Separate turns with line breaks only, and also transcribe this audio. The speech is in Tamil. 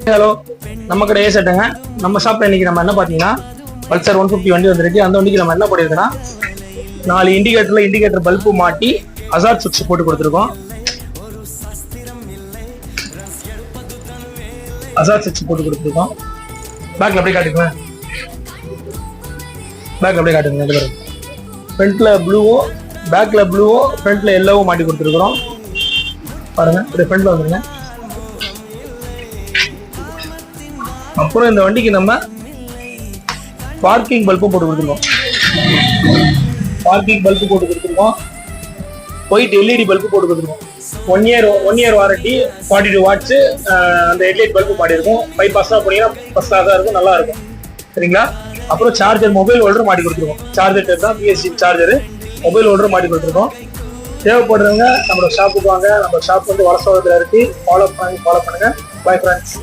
ஹலோ, நம்ம கடை ஏசட்டுங்க. நம்ம ஷாப்ல இன்னைக்கு நம்ம என்ன பாத்தீங்கன்னா பல்சர் 150 வண்டி வந்திருக்கு. அந்த வண்டிக்கு நம்ம என்ன பண்ணிருக்கோம்னா 4 இண்டிகேட்டர் பல்பு மாட்டி ஹசார்ட் சுவிட்ச் போட்டு கொடுத்துருக்கோம். ஹசார்ட் சுவிட்ச் போட்டு கொடுத்துருக்கோம். பேக்ல அப்படியே காட்டுங்க. ஃப்ரண்ட்ல ப்ளூவும் பேக்ல ப்ளூவும் ஃப்ரண்ட்ல எல்லோவும் மாட்டி கொடுத்துருக்குறோம். பாருங்க, அப்படியே ஃப்ரண்ட்ல வந்துருங்க. அப்புறம் இந்த வண்டிக்கு நம்ம பார்க்கிங் பல்பும் போட்டு கொடுத்துருக்கோம். ஒயிட் எல்இடி பல்பு போட்டு கொடுத்துருக்கோம். 1 இயர் வாரண்டி, 42 வாட்ஸ். அந்த ஹெட்லைட் பல்பு மாட்டி இருக்கும். பைபாஸ் தான் போனீங்கன்னா ஃபர்ஸ்ட் கிளாஸா இருக்கும், நல்லா இருக்கும். சரிங்களா? அப்புறம் சார்ஜர், மொபைல் ஹோல்டர் மாட்டி கொடுத்துருக்கோம். சார்ஜர் தான் பிஎஸ்சி சார்ஜர், மொபைல் ஹோல்டர் மாட்டி கொடுத்துருக்கோம். தேவைப்படுறவங்க நம்மளோட ஷாப்புக்கு வாங்க. நம்ம ஷாப் வந்து வடசோகத்தில் இருக்கு. ஃபாலோ பண்ணுங்க. Bye friends.